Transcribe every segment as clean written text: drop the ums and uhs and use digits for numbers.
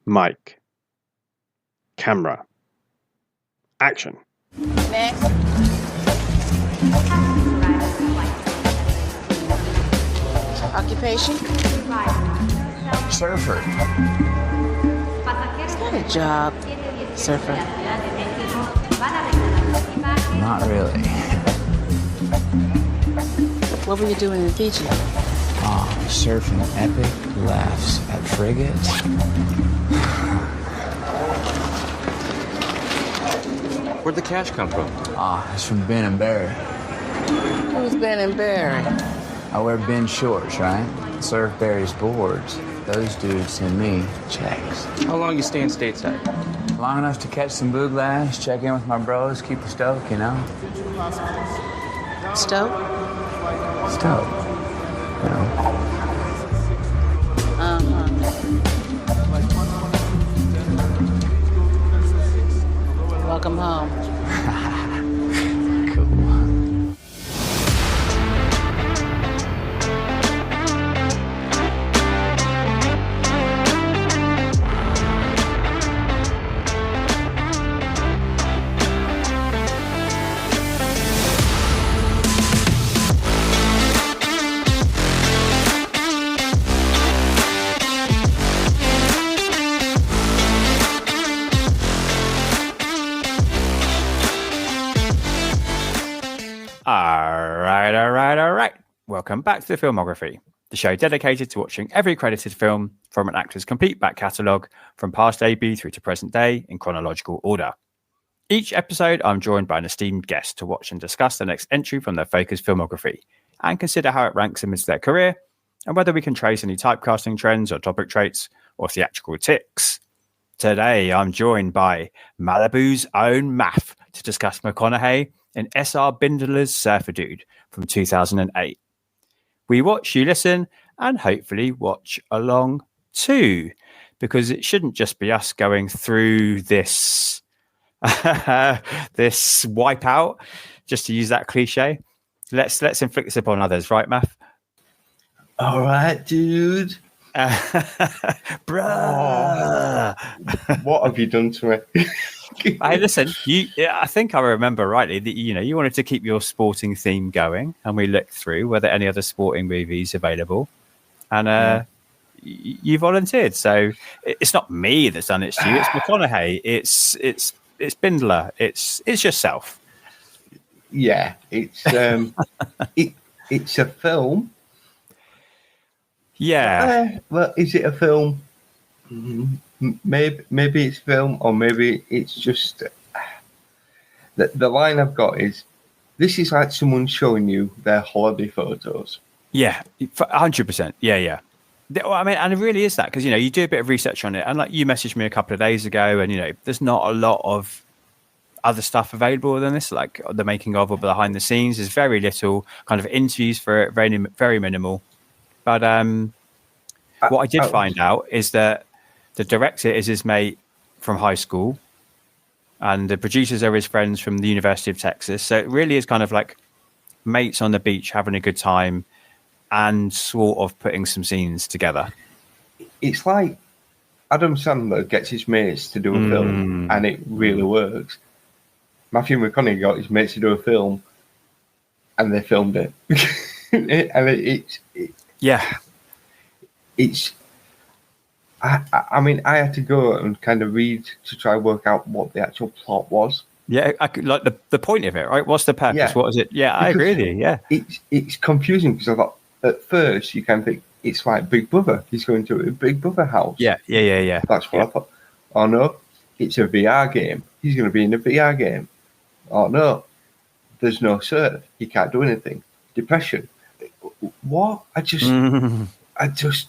Mic. Camera. Action. Next. Occupation? Surfer. Is that a job? Surfer. Not really. What were you doing in Fiji? Surfing epic laughs at frigates. Where'd the cash come from? It's from Ben and Barry. Who's Ben and Barry? I wear Ben shorts, right? Surf Barry's boards. Those dudes send me checks. How long you staying stateside? Long enough to catch some blue glass, check in with my bros, keep the stoke, you know? Stoke? Stoke. You know? Welcome home. Cool. All right. Welcome back to the Filmography, the show dedicated to watching every credited film from an actor's complete back catalogue from past debut through to present day in chronological order. Each episode, I'm joined by an esteemed guest to watch and discuss the next entry from their focused filmography and consider how it ranks amidst their career and whether we can trace any typecasting trends or topic traits or theatrical tics. Today, I'm joined by Malibu's own Maff to discuss McConaughey in S.R. Bindler's Surfer Dude from 2008. We watch, you listen, and hopefully watch along too, because it shouldn't just be us going through this this wipeout, just to use that cliche. Let's inflict this upon others, right, Maff? All right, dude. Bruh. What have you done to me? Hey, listen, I think I remember rightly that you wanted to keep your sporting theme going, and we looked through whether any other sporting movies available, and you volunteered. So it's not me that's done it to you; it's McConaughey. It's Bindler. It's yourself. Yeah, it's it's a film. Yeah. Well, is it a film? Maybe it's film, or maybe it's just the line I've got is, this is like someone showing you their holiday photos. Yeah, 100%. Yeah. Well, I mean, and it really is that, because you do a bit of research on it, and like you messaged me a couple of days ago, and there's not a lot of other stuff available than this, like the making of or behind the scenes. There's very little kind of interviews for it, very very minimal. But what I did find out is that the director is his mate from high school, and the producers are his friends from the University of Texas. So it really is kind of like mates on the beach having a good time and sort of putting some scenes together. It's like Adam Sandler gets his mates to do a film, and it really works. Matthew McConaughey got his mates to do a film, and they filmed it. It's. I mean, I had to go and kind of read to try and work out what the actual plot was. Yeah, like the point of it, right? What's the purpose? Yeah. What is it? Yeah, I agree with you. Yeah, it's confusing because I thought at first you kind of think it's like Big Brother. He's going to a Big Brother house. Yeah. That's what I thought. Oh no, it's a VR game. He's going to be in a VR game. Oh no, there's no surf. He can't do anything. Depression. What? I just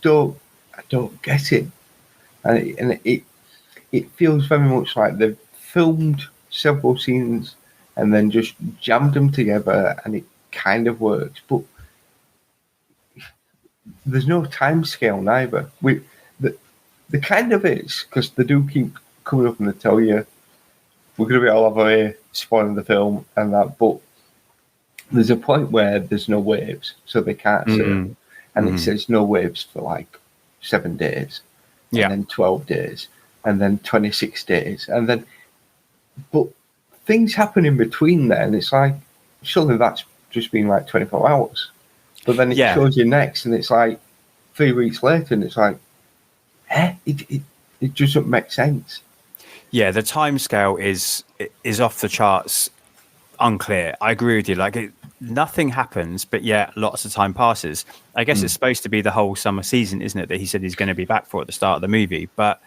don't get it. And it feels very much like they've filmed several scenes and then just jammed them together, and it kind of works. But there's no time scale neither. The kind of is, because they do keep coming up and they tell you we're going to be all over here spoiling the film and that, but there's a point where there's no waves, so they can't surf, and it says no waves for like 7 days. And then 12 days, and then 26 days, and then, but things happen in between there, and it's like, surely that's just been like 24 hours. But then it shows you next, and it's like 3 weeks later, and it's like, it doesn't make sense. Yeah, the timescale is off the charts, unclear. I agree with you. Like, nothing happens, but yet lots of time passes. I guess it's supposed to be the whole summer season, isn't it? That he said he's going to be back for at the start of the movie, but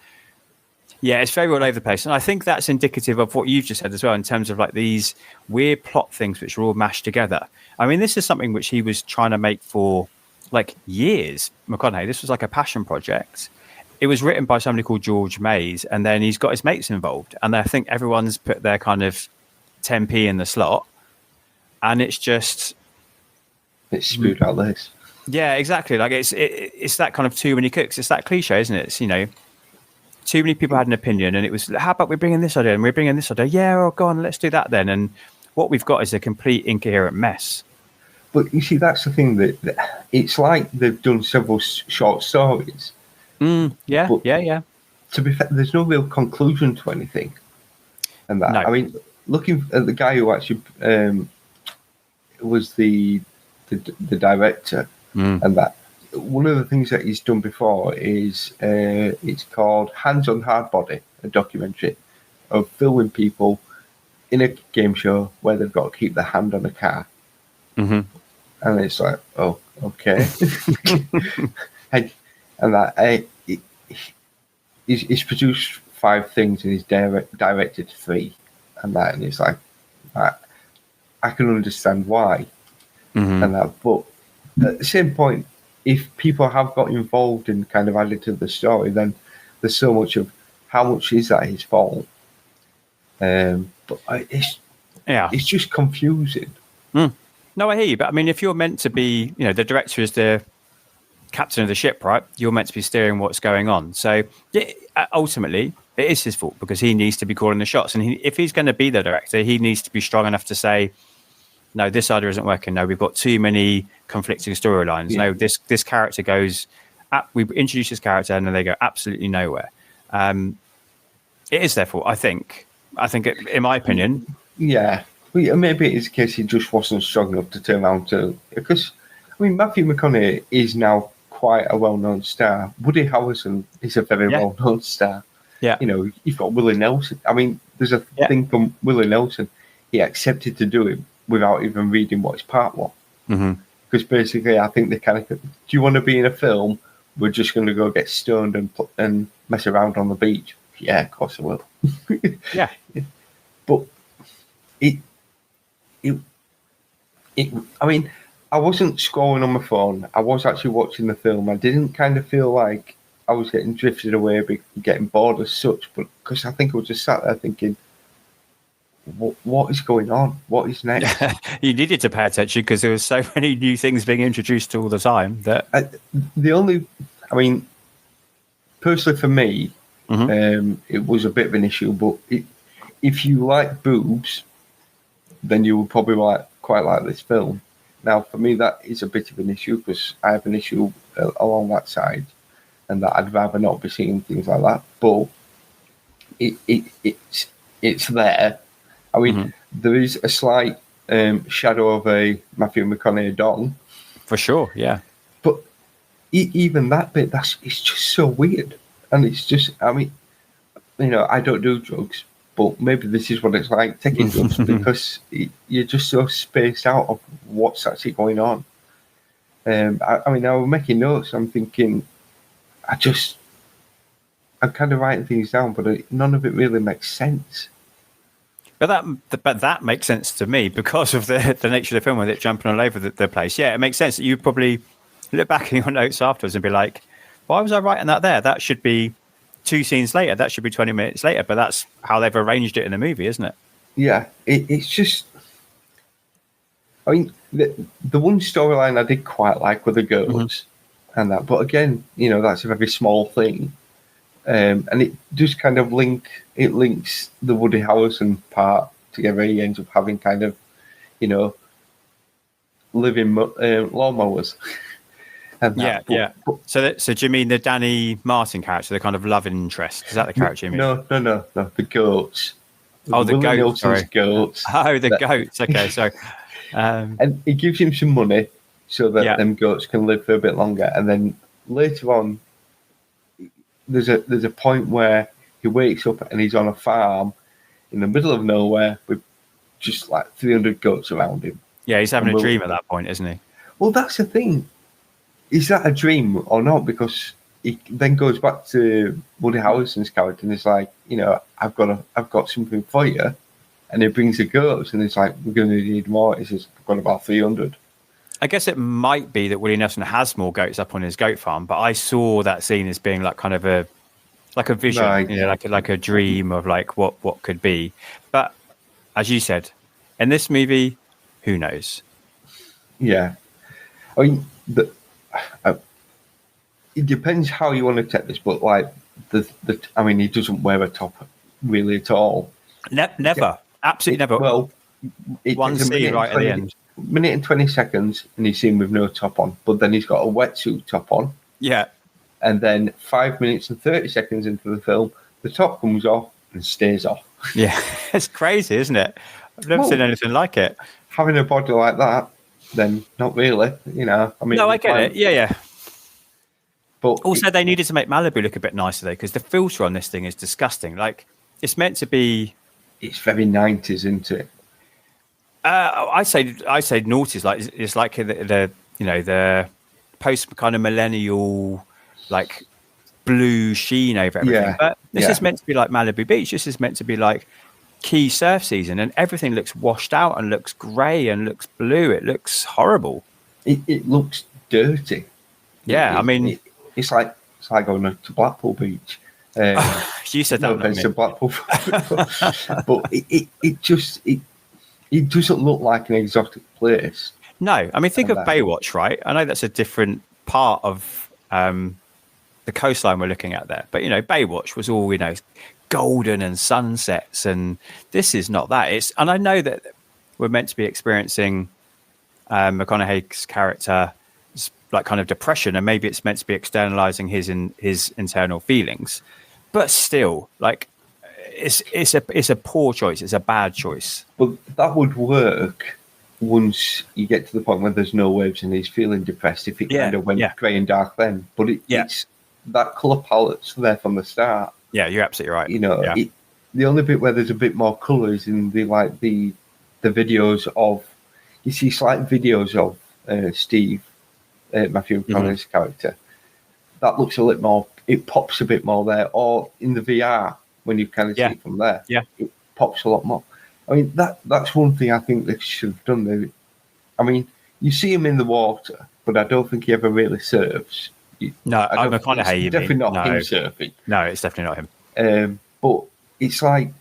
yeah, it's very all over the place. And I think that's indicative of what you've just said as well, in terms of like these weird plot things which are all mashed together. I mean, this is something which he was trying to make for like years, McConaughey. This was like a passion project. It was written by somebody called George Mays, and then he's got his mates involved. And I think everyone's put their kind of 10p in the slot. And it's just... It's spewed out this. Yeah, exactly. Like it's that kind of too many cooks. It's that cliche, isn't it? It's, you know, too many people had an opinion, and it was, how about we bring in this idea, and we're bringing this idea. Yeah, oh, go on, let's do that then. And what we've got is a complete incoherent mess. But you see, that's the thing, that it's like they've done several short stories. Yeah. To be fair, there's no real conclusion to anything. And that, No. I mean, looking at the guy who actually was the director, and that, one of the things that he's done before is it's called Hands on Hard Body, a documentary of filming people in a game show where they've got to keep their hand on a car. And it's like, oh, okay. and that he's produced 5 things and he's directed 3, and that, and it's like, I can understand why, and that, but at the same point, if people have got involved and kind of added to the story, then there's so much of how much is that his fault. But it's just confusing. No, I hear you, but I mean, if you're meant to be, you know, the director is the captain of the ship, right? You're meant to be steering what's going on. So ultimately, it is his fault because he needs to be calling the shots. And if he's going to be the director, he needs to be strong enough to say, no, this idea isn't working. No, we've got too many conflicting storylines. No, this character goes, we introduce this character and then they go absolutely nowhere. It is their fault, I think. In my opinion. Yeah. Well, maybe it's a case he just wasn't strong enough to turn around to, because, I mean, Matthew McConaughey is now quite a well-known star. Woody Harrelson is a very well-known star. Yeah. You know, you've got Willie Nelson. I mean, there's a thing from Willie Nelson. He accepted to do it without even reading what his part was. Because basically, I think they kind of, do you want to be in a film? We're just going to go get stoned and mess around on the beach. Yeah, of course I will. Yeah. But I mean, I wasn't scrolling on my phone. I was actually watching the film. I didn't kind of feel like I was getting drifted away, getting bored as such, but because I think I was just sat there thinking, what is going on? What is next? You needed to pay attention because there were so many new things being introduced all the time. That I mean, personally for me, it was a bit of an issue, but if you like boobs, then you will probably quite like this film. Now, for me, that is a bit of an issue because I have an issue along that side, and that I'd rather not be seeing things like that. But it's there. I mean, there is a slight shadow of a Matthew McConaughey dong. For sure, yeah. But even that bit, it's just so weird. And it's just, I mean, you know, I don't do drugs, but maybe this is what it's like taking drugs because you're just so spaced out of what's actually going on. I mean, I was making notes. I'm thinking, I'm kind of writing things down, but none of it really makes sense. But that makes sense to me because of the nature of the film with it jumping all over the place. Yeah, it makes sense that you probably look back in your notes afterwards and be like, why was I writing that there? That should be 2 scenes later. That should be 20 minutes later. But that's how they've arranged it in the movie, isn't it? Yeah, it's just... I mean, the one storyline I did quite like were the girls and that. But again, you know, that's a very small thing. And it just kind of links the Woody Harrelson part together. He ends up having kind of, you know, living lawnmowers. and that. But, So do you mean the Danny Martin character, the kind of love interest? Is that the character you mean? No, the goats. Oh, the Willie goats. Nelson's Sorry. goats. Oh, the goats. Okay, so and he gives him some money so that them goats can live for a bit longer. And then later on, there's a point where he wakes up and he's on a farm in the middle of nowhere with just like 300 goats around him. Yeah, he's having a dream at that point, isn't he? Well, that's the thing. Is that a dream or not? Because he then goes back to Woody Harrelson's character and it's like, I've got something for you. And he brings the goats and it's like, we're going to need more. He says, I've got about 300. I guess it might be that Willie Nelson has more goats up on his goat farm, but I saw that scene as being like kind of a vision, right. like a dream of like what could be. But as you said, in this movie, who knows? Yeah. I mean, it depends how you want to take this, but like he doesn't wear a top really at all. Never. Absolutely never. Well, one scene right at the end. Minute and 20 seconds, and he's seen with no top on. But then he's got a wetsuit top on. Yeah. And then 5 minutes and 30 seconds into the film, the top comes off and stays off. Yeah, it's crazy, isn't it? I've never seen anything like it. Having a body like that, then not really. No, I get it. Yeah. But also, they needed to make Malibu look a bit nicer though, because the filter on this thing is disgusting. Like, it's meant to be. It's very 90s, isn't it? I say noughties. Like it's like the post kind of millennial like blue sheen over everything. Yeah. But this is meant to be like Malibu Beach. This is meant to be like key surf season, and everything looks washed out and looks grey and looks blue. It looks horrible. It looks dirty. Yeah, it's like going to Blackpool Beach. You said that. No offense to Blackpool, but it doesn't look like an exotic place. No, think of Baywatch, right? I know that's a different part of the coastline we're looking at there, but Baywatch was all golden and sunsets, and this is not that. And I know that we're meant to be experiencing McConaughey's character like kind of depression, and maybe it's meant to be externalizing his internal feelings, but still, like it's a poor choice. It's a bad choice. But that would work once you get to the point where there's no waves and he's feeling depressed. If it kind of went grey and dark then, but it's that colour palette's there from the start. Yeah, you're absolutely right. The only bit where there's a bit more colour is in the videos of, you see slight videos of Steve, Matthew McConaughey's character. That looks a little more, it pops a bit more there, or in the VR when you kind of see it from there. Yeah, it pops a lot more. That's one thing I think they should have done there. You see him in the water, but I don't think he ever really surfs. McConaughey. Definitely not him surfing. No, it's definitely not him. But it's like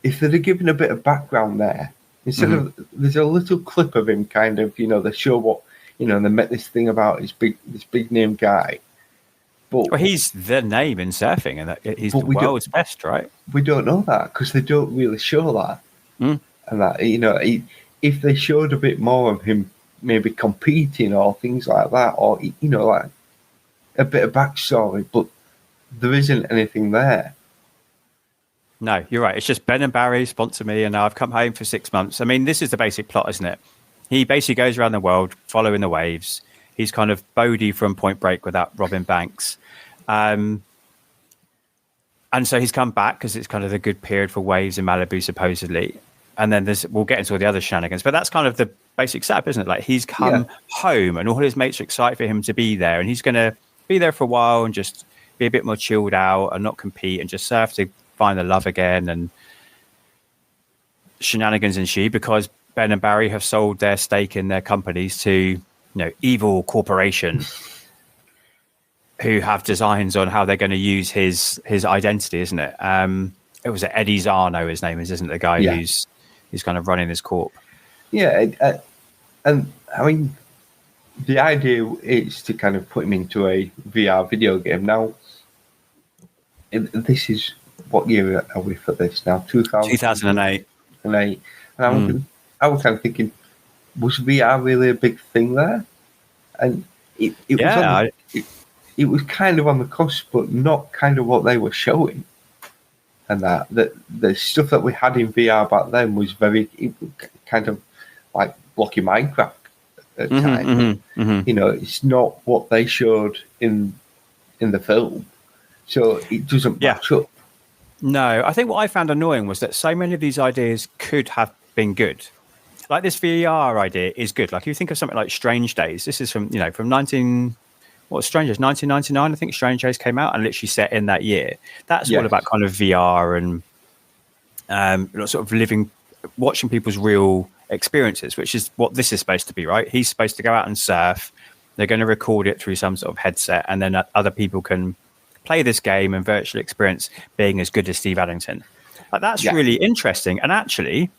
if they'd have given a bit of background there, instead of there's a little clip of him kind of, they show what they met this thing about this big name guy. But he's the name in surfing, and he's the world's best, right? We don't know that because they don't really show that. And that if they showed a bit more of him maybe competing or things like that, or like a bit of backstory, but there isn't anything there. No, you're right. It's just Ben and Barry sponsor me, and now I've come home for 6 months. This is the basic plot, isn't it? He basically goes around the world following the waves. He's kind of Bodhi from Point Break without Robin Banks. And so he's come back because it's kind of the good period for waves in Malibu, supposedly. And then we'll get into all the other shenanigans, but that's kind of the basic setup, isn't it? Like he's come home and all his mates are excited for him to be there, and he's going to be there for a while and just be a bit more chilled out and not compete and just surf to find the love again. And shenanigans ensue because Ben and Barry have sold their stake in their companies to evil corporation who have designs on how they're going to use his identity, isn't it? It was Eddie Zarno, his name is, isn't it? The guy who's kind of running this corp. Yeah, and the idea is to kind of put him into a VR video game. Now, this is, what year are we for this now? 2008. And I was kind of thinking, was VR really a big thing there? And It was kind of on the cusp, but not kind of what they were showing. And that the stuff that we had in VR back then was kind of like blocky Minecraft at times. You know, it's not what they showed in the film, so it doesn't match up. No, I think what I found annoying was that so many of these ideas could have been good. Like this VR idea is good. Like you think of something like Strange Days. This is from 1999, I think Strange Days came out and literally set in that year. That's all about kind of VR and sort of watching people's real experiences, which is what this is supposed to be, right? He's supposed to go out and surf. They're going to record it through some sort of headset, and then other people can play this game and virtually experience being as good as Steve Addington. Like that's really interesting, and actually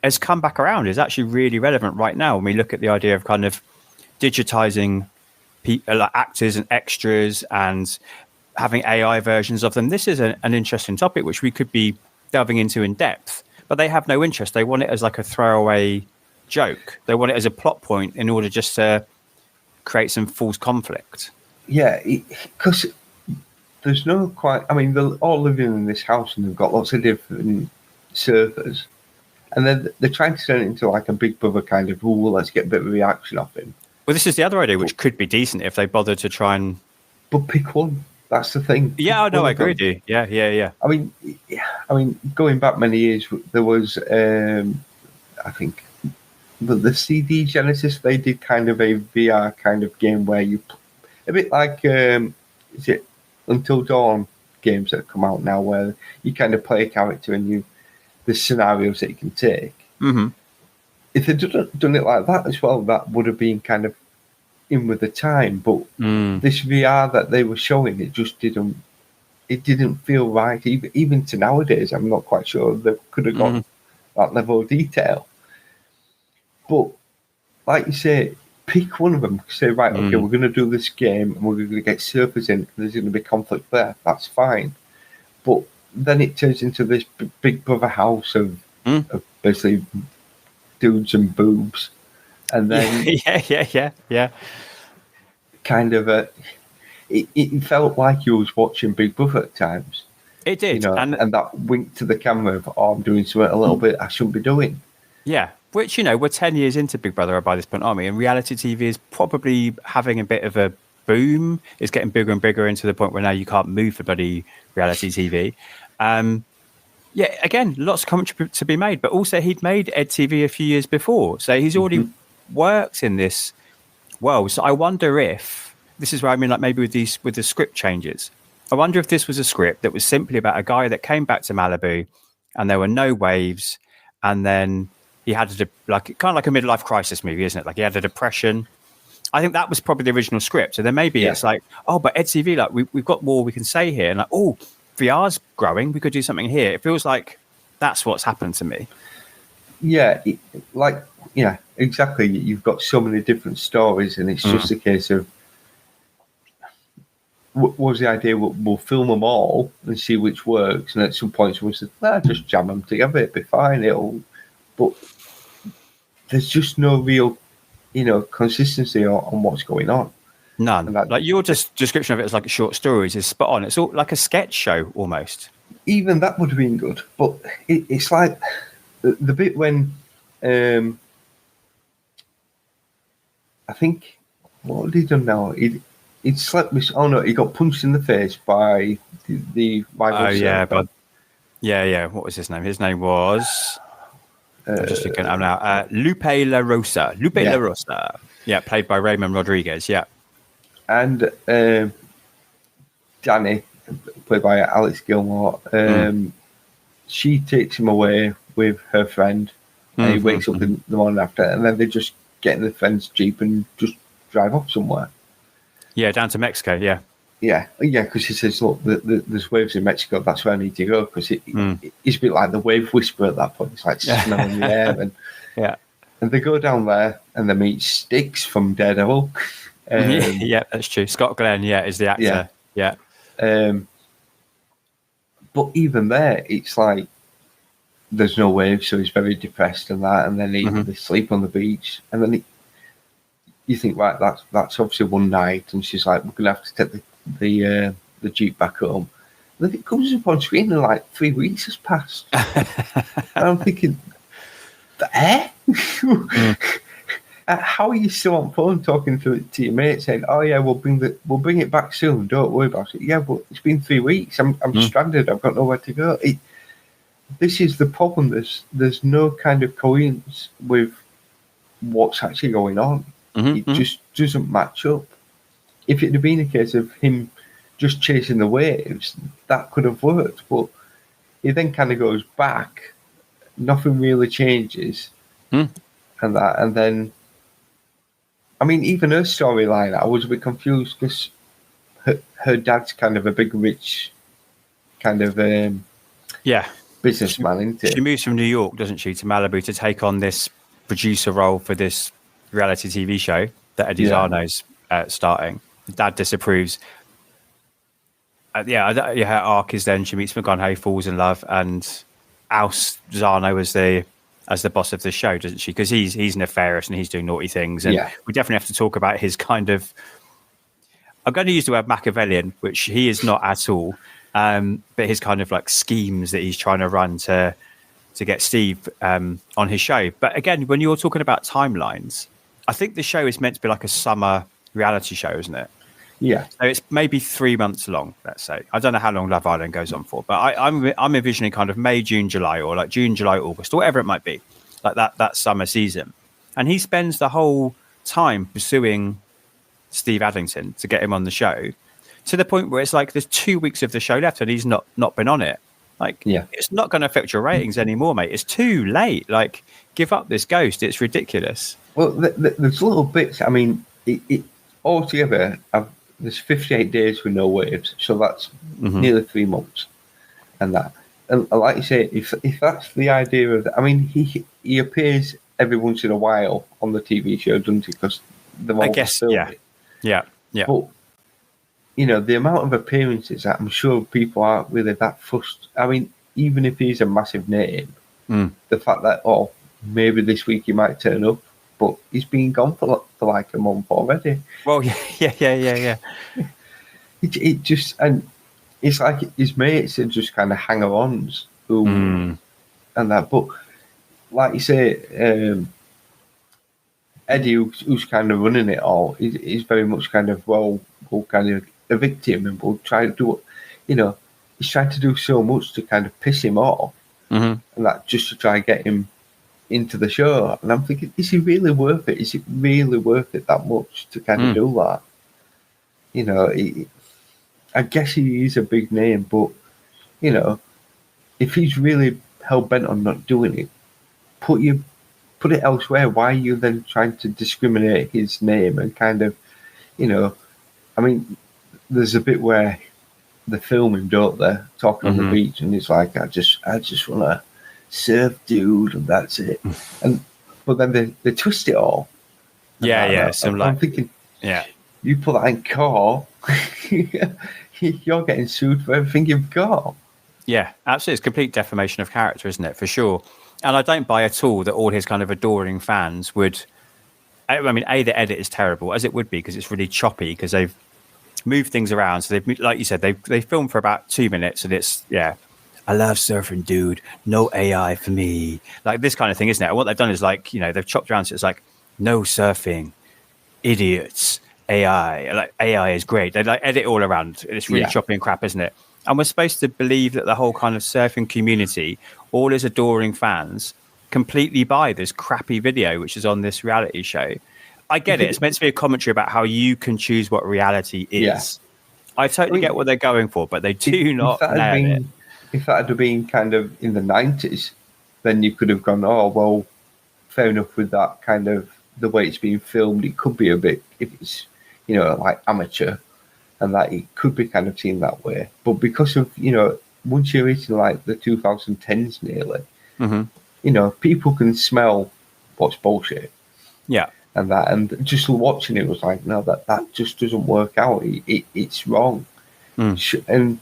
has come back around. Is actually really relevant right now when we look at the idea of kind of digitizing like actors and extras and having AI versions of them. This is an interesting topic which we could be delving into in depth, but they have no interest. They want it as like a throwaway joke. They want it as a plot point in order just to create some false conflict. Yeah, because there's no quite... I mean, they're all living in this house and they've got lots of different surfers, and then they're trying to turn it into like a Big Brother kind of, let's get a bit of a reaction off him. Well, this is the other idea, which could be decent if they bothered to try and... But pick one. That's the thing. Yeah, no, I agree with you. Yeah. I mean, going back many years, there was, I think, the CD Genesis, they did kind of a VR kind of game where you... A bit like, is it Until Dawn games that come out now, where you kind of play a character and there's scenarios that you can take. Mm-hmm. If they'd done it like that as well, that would have been kind of in with the time. But this VR that they were showing, it just didn't feel right. Even to nowadays, I'm not quite sure they could have got that level of detail. But like you say, pick one of them. Say, right, okay, we're going to do this game and we're going to get surfers in. There's going to be conflict there. That's fine. But then it turns into this Big Brother house of basically dudes and boobs, and then yeah. Kind of it felt like you was watching Big Brother at times. It did, and that wink to the camera of, I'm doing something a little bit I shouldn't be doing. Yeah, which we're 10 years into Big Brother by this point, aren't we? And reality TV is probably having a bit of a boom. It's getting bigger and bigger into the point where now you can't move for bloody reality TV. Yeah, again, lots of commentary to be made, but also he'd made EdTV a few years before, so he's already worked in this world. So I wonder if this is where I mean, like maybe with the script changes. I wonder if this was a script that was simply about a guy that came back to Malibu, and there were no waves, and then he had kind of like a midlife crisis movie, isn't it? Like he had a depression. I think that was probably the original script. So then maybe it's like, but EdTV, like we've got more we can say here, and like, VR's growing, we could do something here. It feels like that's what's happened to me. Yeah, exactly. You've got so many different stories, and it's just a case of what was the idea? We'll film them all and see which works, and at some point someone said, just jam them together, it'll be fine. But there's just no real, consistency on what's going on. None. Like your description of it as like short stories is spot on. It's all like a sketch show almost. Even that would have been good, but it's like the bit when I think what had he done now? He'd slept with. Oh no, he got punched in the face by the rival. What was his name? His name was. I'm just looking at him now. Lupe La Rosa. La Rosa. Yeah, played by Raymond Rodriguez. Yeah. And Danny, played by Alex Gilmore, she takes him away with her friend, and he wakes up in the morning after, and then they just get in the friend's Jeep and just drive off somewhere. Yeah, down to Mexico, yeah. Yeah, because he says, look, there's waves in Mexico, that's where I need to go, because it's a bit like the wave whisperer at that point. It's like smelling the air. And they go down there, and they meet Sticks from Daredevil. Yeah, that's true. Scott Glenn, is the actor. Yeah. But even there, it's like there's no waves, so he's very depressed and that. And then they sleep on the beach, and then you think, right, that's obviously one night, and she's like, we're gonna have to take the Jeep back home. And then it comes up on screen, and like 3 weeks has passed. And I'm thinking, how are you still on phone talking to your mate saying, "Oh yeah, we'll bring it back soon. Don't worry about it." Yeah, but it's been 3 weeks. I'm stranded. I've got nowhere to go. This is the problem. There's no kind of coherence with what's actually going on. It just doesn't match up. If it had been a case of him just chasing the waves, that could have worked. But he then kind of goes back. Nothing really changes, and then. I mean, even her storyline, I was a bit confused because her dad's kind of a big, rich kind of businessman, isn't he? She moves from New York, doesn't she, to Malibu to take on this producer role for this reality TV show that Eddie Zarno's starting. The dad disapproves. Her arc is then she meets McConaughey, falls in love, and ousts Zarno as the boss of the show, doesn't she? Because he's nefarious and he's doing naughty things. And we definitely have to talk about his kind of, I'm going to use the word Machiavellian, which he is not at all, but his kind of like schemes that he's trying to run to get Steve on his show. But again, when you're talking about timelines, I think the show is meant to be like a summer reality show, isn't it? Yeah. So it's maybe 3 months long, let's say. I don't know how long Love Island goes on for, but I'm envisioning kind of May, June, July, or like June, July, August, or whatever it might be, like that summer season. And he spends the whole time pursuing Steve Addington to get him on the show, to the point where it's like there's 2 weeks of the show left and he's not been on it. Like, it's not going to affect your ratings anymore, mate. It's too late. Like, give up this ghost. It's ridiculous. Well, there's little bits. I mean, it altogether, there's 58 days with no waves, so that's nearly 3 months, and like you say, if that's the idea of, I mean, he appears every once in a while on the TV show, doesn't he? Because I guess, yeah. But you know, the amount of appearances, I'm sure people aren't really that fussed. I mean, even if he's a massive name, the fact that maybe this week he might turn up. But he's been gone for like a month already. Well, yeah. It just, and it's like his mates are just kind of hanger-ons and that. But like you say, Eddie, who's kind of running it all, is very much kind of we'll kind of evict him and we'll try to do, he's trying to do so much to kind of piss him off, and that just to try and get him into the show. And I'm thinking, is he really worth it? Is it really worth it that much to kind of do that? You know, I guess he is a big name, but if he's really hell bent on not doing it, put it elsewhere. Why are you then trying to discriminate his name and kind of, I mean, there's a bit where they film him, don't they, talking on the beach, and it's like, I just want to surf, dude, and that's it. But then they twist it all. I'm thinking, you put that in court, you're getting sued for everything you've got. Yeah, absolutely. It's complete defamation of character, isn't it? For sure. And I don't buy at all that all his kind of adoring fans would. I mean, the edit is terrible, as it would be, because it's really choppy, because they've moved things around. So they've, like you said, they filmed for about 2 minutes, and it's I love surfing, dude. No AI for me. Like this kind of thing, isn't it? And what they've done is like, they've chopped around. So it's like, no surfing, idiots, AI. Like AI is great. They like edit all around. It's really choppy and crap, isn't it? And we're supposed to believe that the whole kind of surfing community, all his adoring fans, completely buy this crappy video, which is on this reality show. I get it. It's meant to be a commentary about how you can choose what reality is. Yeah. I totally get what they're going for, but they do not nail it. If that had been kind of in the 90s, then you could have gone, oh, well, fair enough with that kind of the way it's being filmed. It could be a bit, if it's, like amateur, and that it could be kind of seen that way. But because of, once you're reaching like the 2010s nearly, people can smell what's bullshit. Yeah. And just watching it was like, no, that just doesn't work out. It's wrong. And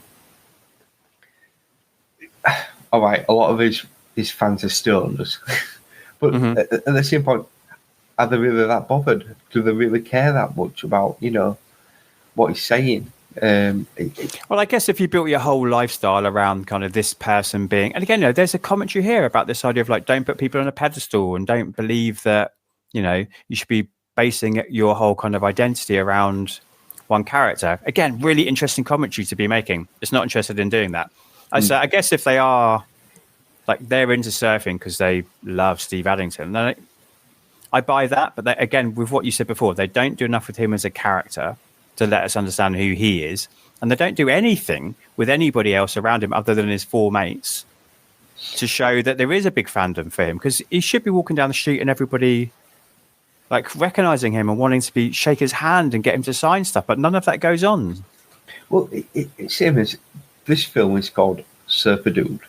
all right, a lot of his fans are stoners, but at the same point, are they really that bothered? Do they really care that much about, what he's saying? Well, I guess if you built your whole lifestyle around kind of this person being, and again, there's a commentary here about this idea of like, don't put people on a pedestal and don't believe that, you should be basing your whole kind of identity around one character. Again, really interesting commentary to be making. It's not interested in doing that. So I guess if they are like, they're into surfing because they love Steve Addington, then I buy that. But again, with what you said before, they don't do enough with him as a character to let us understand who he is. And they don't do anything with anybody else around him other than his four mates to show that there is a big fandom for him, because he should be walking down the street and everybody like recognizing him and wanting to shake his hand and get him to sign stuff. But none of that goes on. Well, it's same as this film is called Surfer Dude.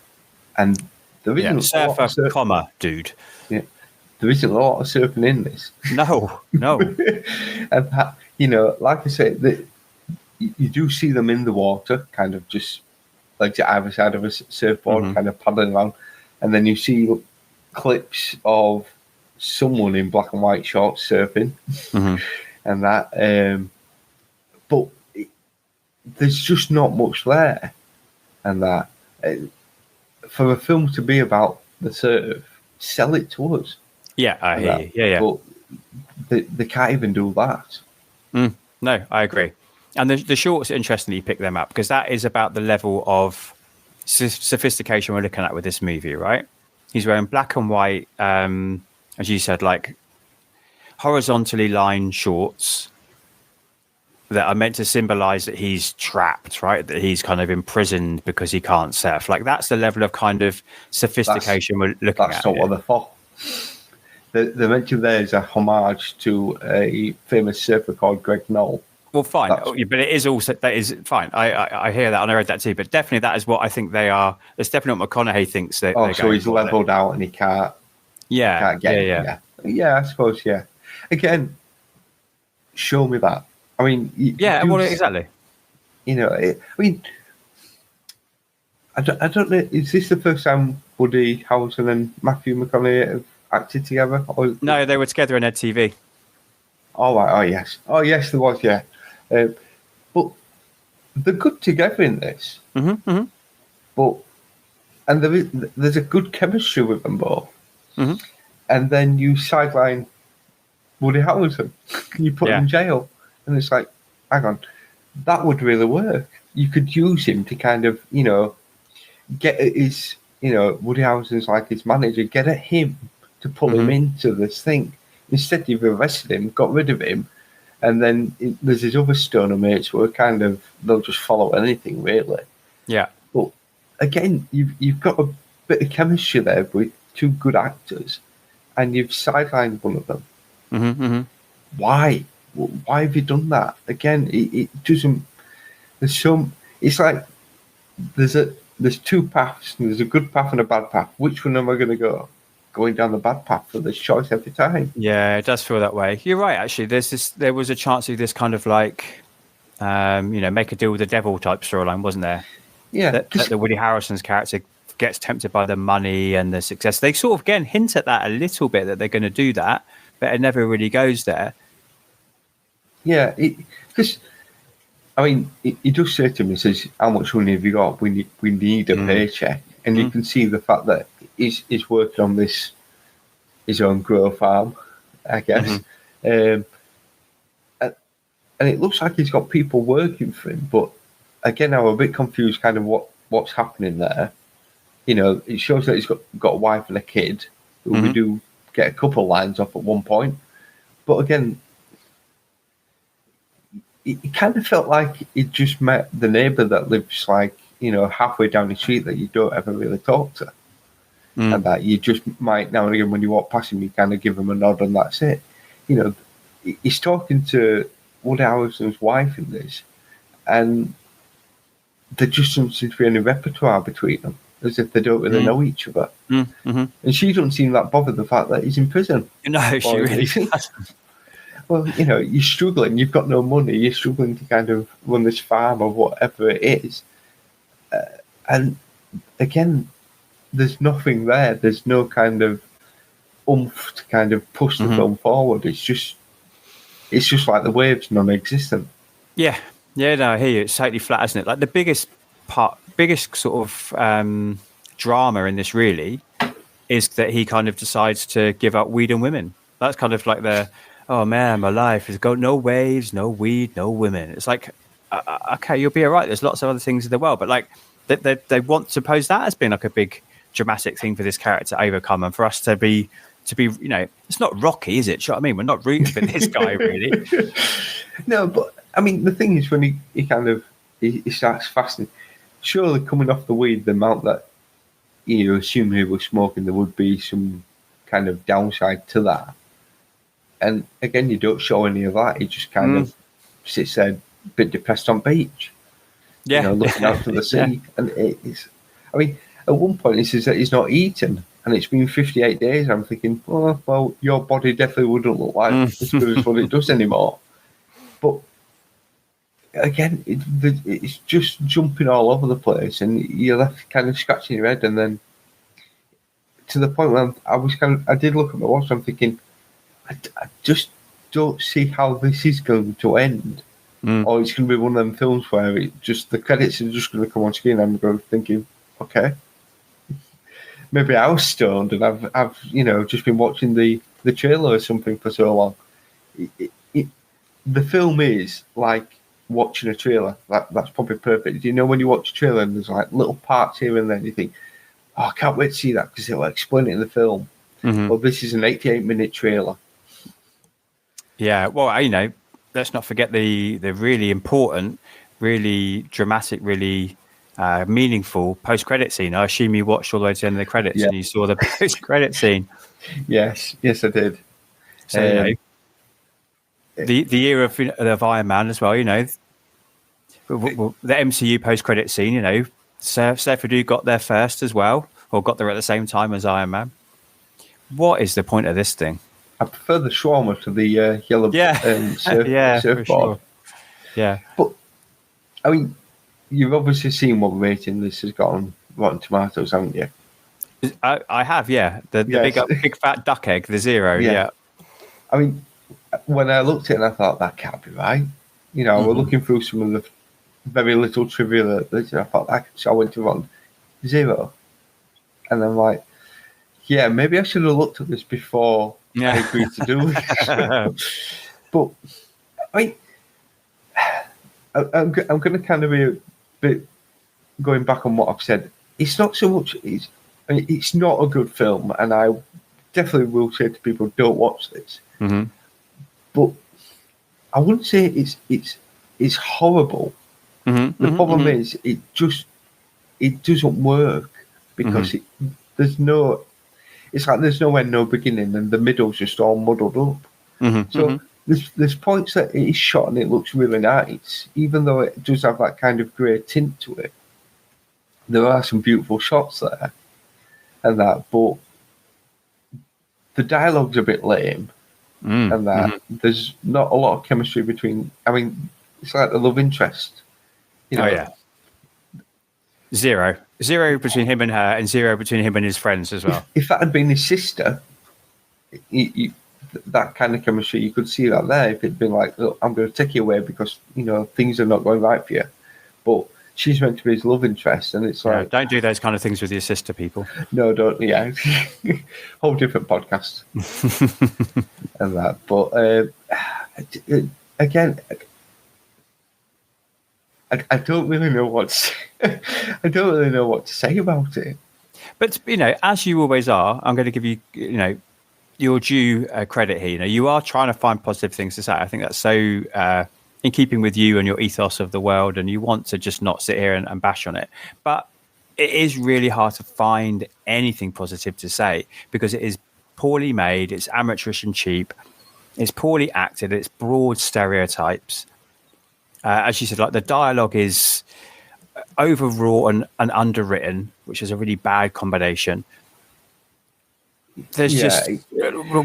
And there isn't surfer, comma, dude. Yeah. There isn't a lot of surfing in this. No. And that, like I said, you do see them in the water, kind of just like to either side of a surfboard, kind of paddling around. And then you see clips of someone in black and white shorts surfing and that. But there's just not much there. And that, for a film to be about the surf, sell it to us. Yeah, I hear you. Yeah. But they can't even do that. No, I agree. And the shorts, interestingly, you pick them up because that is about the level of sophistication we're looking at with this movie, right? He's wearing black and white, as you said, like horizontally lined shorts that are meant to symbolize that he's trapped, right? That he's kind of imprisoned because he can't surf. Like that's the level of kind of sophistication we're looking at. That's not what they're for. The mention there is a homage to a famous surfer called Greg Knoll. Well, fine, but it is also, that is fine. I hear that and I read that too, but definitely that is what I think they are. It's definitely what McConaughey thinks that. Oh, so he's leveled out and he can't. Yeah, yeah. I suppose. Yeah. Again, show me that. I mean, exactly. I don't know. Is this the first time Woody Harrelson and Matthew McConaughey have acted together? Or... No, they were together in Ed TV. Oh, right. Oh, yes, there was, yeah. But they're good together in this. But there's a good chemistry with them both. And then you sideline Woody Harrelson. You put him in jail. And it's like, hang on, that would really work. You could use him to kind of, get at his, Woody Harrelson's like his manager, get at him to pull him into this thing. Instead, you've arrested him, got rid of him, and then there's his other stoner mates who are kind of, they'll just follow anything, really. Yeah. But again, you've got a bit of chemistry there with two good actors, and you've sidelined one of them. Why? Why have you done that? Again, it doesn't. It's like there's two paths, and there's a good path and a bad path. Which one am I going to go? Going down the bad path for this choice every time. Yeah, it does feel that way. You're right, actually. There was a chance of this kind of like, make a deal with the devil type storyline, wasn't there? Yeah. That the Woody Harrelson's character gets tempted by the money and the success. They sort of, again, hint at that a little bit, that they're going to do that, but it never really goes there. Yeah, because, he does say to me, he says, how much money have you got? We need a paycheck. And you can see the fact that he's working on his own grow farm, I guess. And it looks like he's got people working for him. But again, I'm a bit confused kind of what's happening there. It shows that he's got a wife and a kid who we do get a couple lines off at one point. But again, it kind of felt like he just met the neighbour that lives like, halfway down the street that you don't ever really talk to. And that you just might, now and again, when you walk past him, you kind of give him a nod and that's it. He's talking to Woody Harrelson's wife in this, and there just doesn't seem to be any repertoire between them, as if they don't really know each other. And she doesn't seem that bothered the fact that he's in prison. No, she really doesn't. Well, you're struggling, you've got no money, you're struggling to kind of run this farm or whatever it is. And again, there's nothing there. There's no kind of oomph to kind of push the film forward. It's just like the waves, non-existent. Yeah, no, I hear you. It's totally flat, isn't it? Like the biggest sort of drama in this really is that he kind of decides to give up weed and women. That's kind of like oh man, my life has got no waves, no weed, no women. It's like, okay, you'll be all right. There's lots of other things in the world, but like they want to pose that as being like a big dramatic thing for this character to overcome, and for us to be, it's not Rocky, is it? Do you know what I mean? We're not rooting for this guy, really. No, but I mean, the thing is, when he starts fasting, surely coming off the weed, the amount that you assume he was smoking, there would be some kind of downside to that. And again, you don't show any of that. He just kind of sits there, a bit depressed on beach, looking out to the sea. Yeah. And it's, I mean, at one point he says that he's not eaten, and it's been 58 days. I'm thinking, oh, well, your body definitely wouldn't look like as good as what it does anymore. But again, it's just jumping all over the place, and you're left kind of scratching your head. And then to the point where I did look at my watch. I'm thinking, I just don't see how this is going to end, or it's going to be one of them films where the credits are just going to come on screen. And I'm going thinking, okay, maybe I was stoned and I've just been watching the trailer or something for so long. The film is like watching a trailer. That's probably perfect. When you watch a trailer and there's like little parts here and there, you think, oh, I can't wait to see that because it'll explain it in the film. Well, this is an 88-minute trailer. Yeah, well, let's not forget the really important, really dramatic, really meaningful post-credit scene. I assume you watched all the way to the end of the credits and you saw the post-credit scene. Yes, I did. So, the year of Iron Man as well, the MCU post-credit scene, Stath got there first as well, or got there at the same time as Iron Man. What is the point of this thing? I prefer the shawarma to the yellow surfboard. Sure. Yeah. But, I mean, you've obviously seen what rating this has got on Rotten Tomatoes, haven't you? I have, yeah. The big fat duck egg, the 0, yeah. I mean, when I looked at it, I thought, that can't be right. We're looking through some of the very little trivia that I thought, so I went to Rotten 0. And I'm like, yeah, maybe I should have looked at this before I agreed to do this. But, I mean, I'm going to kind of be a bit going back on what I've said. It's not so much, it's not a good film, and I definitely will say to people, don't watch this. But I wouldn't say it's horrible. The problem is it doesn't work because there's nowhere, no beginning, and the middle's just all muddled up. So there's points that it is shot and it looks really nice, even though it does have that kind of grey tint to it. There are some beautiful shots there and that, but the dialogue's a bit lame, and that there's not a lot of chemistry between. I mean, it's like the love interest. Oh yeah. 0 between him and her, and 0 between him and his friends as well. If that had been his sister, that kind of chemistry, you could see that there. If it'd been like, look, I'm going to take you away because things are not going right for you, but she's meant to be his love interest, and it's like, don't do those kind of things with your sister, people. No, don't. Yeah, whole different podcast and that. But again, I don't really know what to say about it. But as you always are, I'm going to give you your due credit here. You are trying to find positive things to say. I think that's so in keeping with you and your ethos of the world, and you want to just not sit here and bash on it. But it is really hard to find anything positive to say because it is poorly made, it's amateurish and cheap, it's poorly acted, it's broad stereotypes. As you said, like the dialogue is overwrought and underwritten, which is a really bad combination. There's just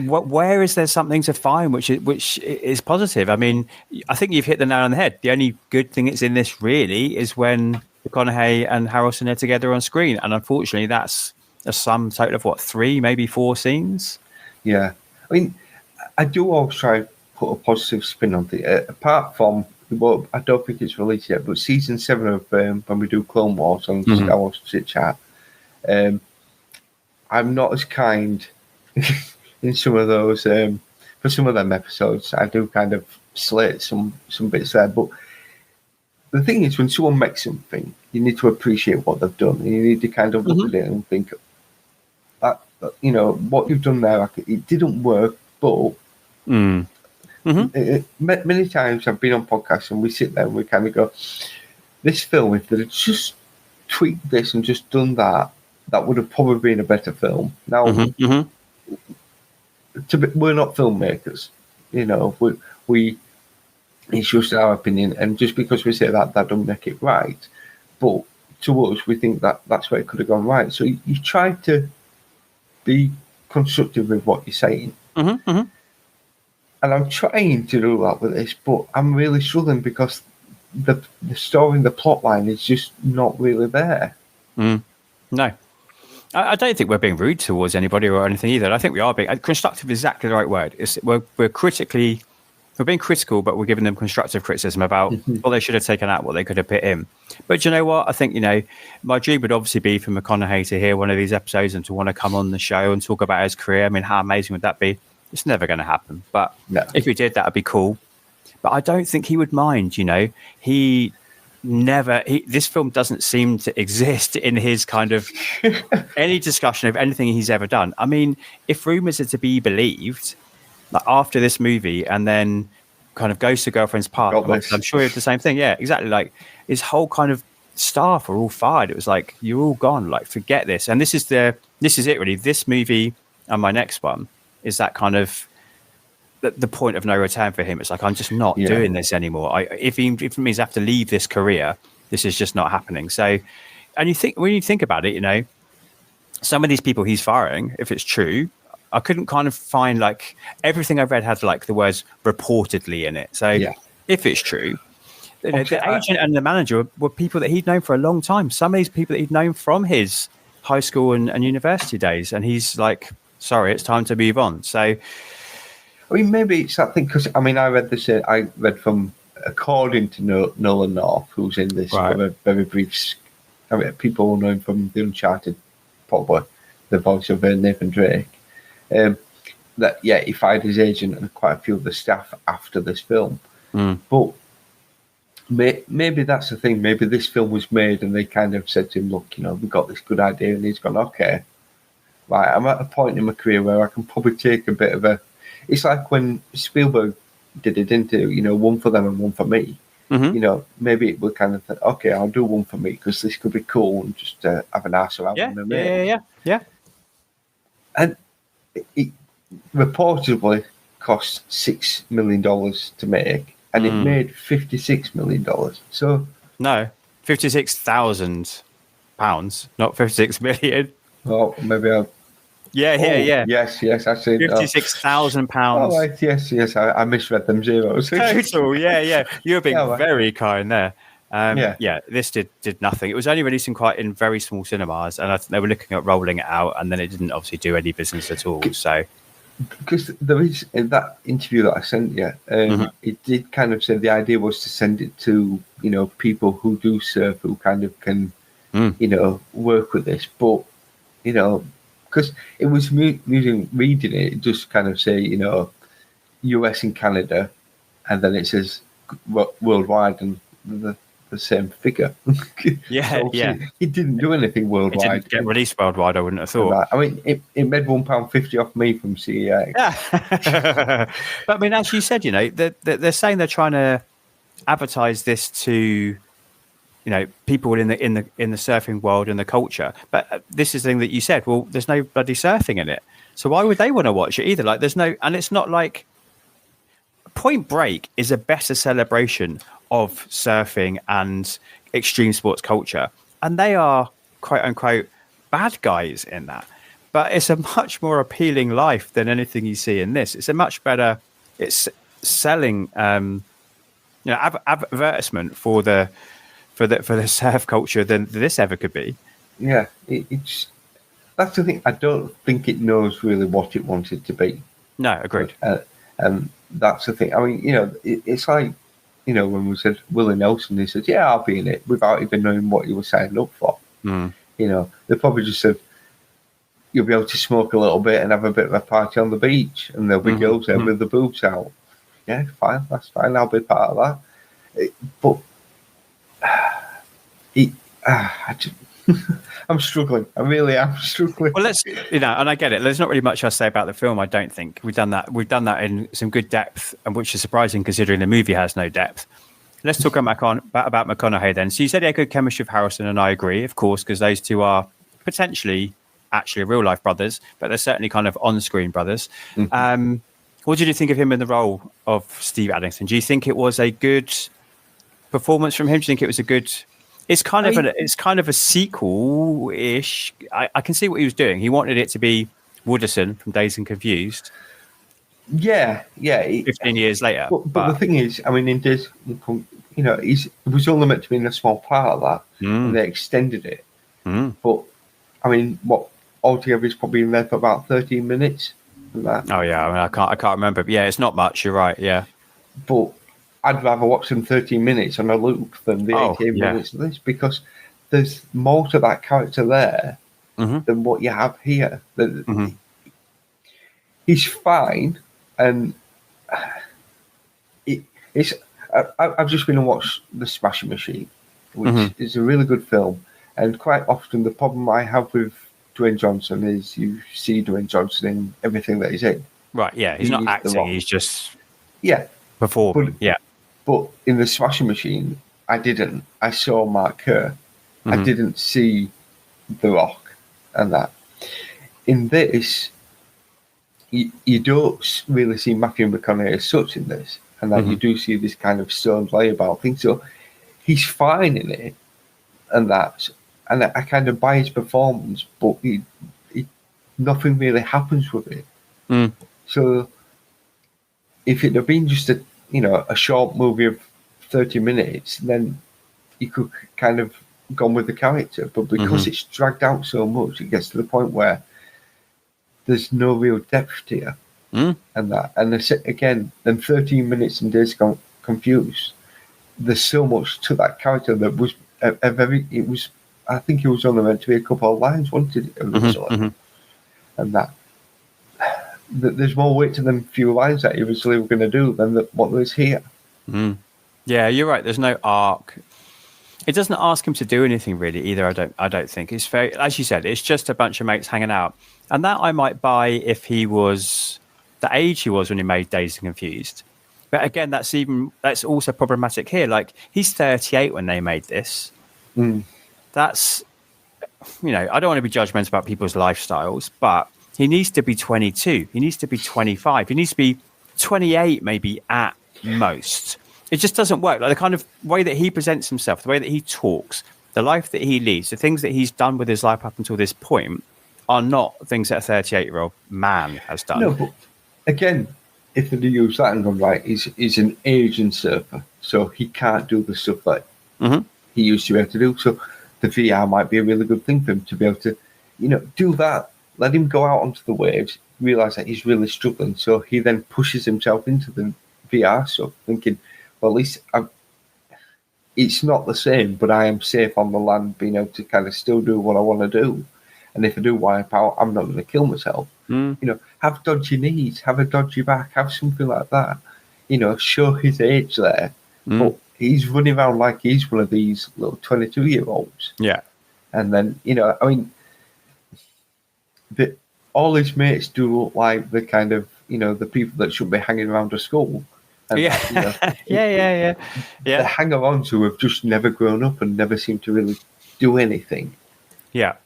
where is there something to find which is positive? I mean, I think you've hit the nail on the head. The only good thing that's in this really is when McConaughey and Harrelson are together on screen, and unfortunately, that's a sum total of 3, maybe 4 scenes. Yeah. I mean, I do always try to put a positive spin on it. Apart from, well, I don't think it's released yet, but season 7 of when we do Clone Wars on Star Wars Chit-Chat, I'm not as kind in some of those, for some of them episodes. I do kind of slate some bits there, but the thing is, when someone makes something, you need to appreciate what they've done. You need to kind of look at it and think, you know, what you've done there, it didn't work, but many times I've been on podcasts and we sit there and we kind of go, this film, if they'd just tweaked this and just done that, that would have probably been a better film. Now, we're not filmmakers, you know, it's just our opinion, and just because we say that doesn't make it right. But to us, we think that that's where it could have gone right. So you try to be constructive with what you're saying. And I'm trying to do that with this, but I'm really struggling because the story and the plot line is just not really there. No. I don't think we're being rude towards anybody or anything either. I think we are being constructive is exactly the right word. We're being critical, but we're giving them constructive criticism about what they should have taken out, what they could have put in. But you know what? I think, you know, my dream would obviously be for McConaughey to hear one of these episodes and to want to come on the show and talk about his career. I mean, how amazing would that be? It's never going to happen. But if he did, that would be cool. But I don't think he would mind, you know. This film doesn't seem to exist in his kind of any discussion of anything he's ever done. I mean, if rumors are to be believed, like after this movie and then kind of goes to Girlfriend's Park, I'm sure it's the same thing. Yeah, exactly. Like his whole kind of staff were all fired. It was like, you're all gone, like forget this. And this is it really. This movie and my next one is that kind of the point of no return for him. It's like, I'm just not doing this anymore. If it means I have to leave this career, this is just not happening. So, and when you think about it, you know, some of these people he's firing, if it's true, I couldn't kind of find, like, everything I've read had like the words reportedly in it. So if it's true, you know, the agent and the manager were people that he'd known for a long time. Some of these people that he'd known from his high school and university days. And he's like, sorry, it's time to move on. So, I mean, maybe it's that thing, because, I mean, I read from, according to Nolan North, who's in this very brief, I mean, people know him from the Uncharted, probably, the voice of Nathan Drake. That he fired his agent and quite a few of the staff after this film. But maybe that's the thing. Maybe this film was made and they kind of said to him, look, you know, we've got this good idea, and he's gone, okay, right, I'm at a point in my career where I can probably take a bit of a, it's like when Spielberg did it into, you know, one for them and one for me. You know, maybe it would kind of think, okay, I'll do one for me because this could be cool and just have an ass around with me. Yeah. And it reportedly cost $6 million to make, and it made $56 million. So no, £56,000, not 56 million. Oh, maybe I'll. Yeah. Yes, I see. £56,000. Oh, right, yes. I misread them zeros. Total, yeah. You were being very kind there. This did nothing. It was only released in very small cinemas, and I think they were looking at rolling it out, and then it didn't obviously do any business at all. So, because there is, in that interview that I sent you, it did kind of say the idea was to send it to, you know, people who do surf, who kind of can, you know, work with this, but, you know, because it was reading it just kind of say, you know, US and Canada, and then it says worldwide and the same figure. It didn't do anything worldwide. It didn't get released worldwide, I wouldn't have thought. I mean, it made £1.50 off me from CEA. But I mean, as you said, you know, they're saying they're trying to advertise this to, you know, people in the surfing world and the culture. But this is the thing that you said. Well, there's no bloody surfing in it, so why would they want to watch it either? Like, there's no, and it's not like Point Break is a better celebration of surfing and extreme sports culture, and they are quote unquote bad guys in that. But it's a much more appealing life than anything you see in this. It's a much better. It's selling, you know, advertisement for the surf culture than this ever could be. Yeah, it's. that's the thing. I don't think it knows really what it wanted to be. No, agreed. And that's the thing. I mean, it's like, when we said Willie Nelson, he said, "Yeah, I'll be in it," without even knowing what you were signing up for. They probably just said, "You'll be able to smoke a little bit and have a bit of a party on the beach, and there'll be girls there with the boobs out." Yeah, fine, that's fine. I'll be part of that. But I'm struggling. I really am struggling. Well, and I get it. There's not really much I'll say about the film. I don't think we've done that. We've done that in some good depth, and which is surprising considering the movie has no depth. Let's talk about McConaughey then. So you said he had good chemistry with Harrison, and I agree, of course, because those two are potentially actually real life brothers, but they're certainly kind of on-screen brothers. What did you think of him in the role of Steve Addington? Do you think it was a good performance from him? Do you think it was a good? It's kind of a sequel-ish. I can see what he was doing. He wanted it to be Wooderson from Dazed and Confused. Yeah. 15 years later. But the thing is, I mean, in Dazed, it was only meant to be in a small part of that, and they extended it. But I mean, what altogether is probably in there for about 13 minutes. And that. Oh yeah, I mean, I can't remember. But yeah, it's not much. You're right. Yeah, but I'd rather watch them 13 minutes on a loop than the 18 minutes of this, because there's more to that character there than what you have here. He's fine, and I've just been and watched The Smashing Machine, which is a really good film. And quite often the problem I have with Dwayne Johnson is you see Dwayne Johnson in everything that he's in. Right, yeah. He's not acting, he's just performing. But in The Smashing Machine, I didn't. I saw Mark Kerr. I didn't see The Rock and that. In this, you don't really see Matthew McConaughey as such in this, and that you do see this kind of stoned layabout thing. So he's fine in it, and I kind of buy his performance, but nothing really happens with it. So if it had been just a short movie of 30 minutes, then you could kind of gone with the character. But because it's dragged out so much, it gets to the point where there's no real depth here. And again, then 13 minutes and Days Confused, there's so much to that character that was I think it was only meant to be a couple of lines, wasn't it, originally? And that there's more weight to them few lines that he originally were going to do than what was here. Yeah, you're right. There's no arc. It doesn't ask him to do anything really either. I don't think it's very, as you said, it's just a bunch of mates hanging out, and that I might buy if he was the age he was when he made Dazed and Confused. But again, that's also problematic here. Like, he's 38 when they made this. That's, I don't want to be judgmental about people's lifestyles, but he needs to be 22. He needs to be 25. He needs to be 28, maybe at most. It just doesn't work. Like, the kind of way that he presents himself, the way that he talks, the life that he leads, the things that he's done with his life up until this point are not things that a 38-year-old man has done. No, but again, if they use that and go, right, he's an Asian surfer, so he can't do the stuff that he used to be able to do. So the VR might be a really good thing for him to be able to, do that. Let him go out onto the waves, realise that he's really struggling. So he then pushes himself into the VR stuff, thinking, well, at least it's not the same, but I am safe on the land, being able to kind of still do what I want to do. And if I do wipe out, I'm not going to kill myself. Have dodgy knees, have a dodgy back, have something like that. Show his age there. But he's running around like he's one of these little 22-year-olds. Yeah. And then, all his mates do look like the kind of, the people that should be hanging around a school. And, yeah. The hanger-ons who have just never grown up and never seem to really do anything. Yeah.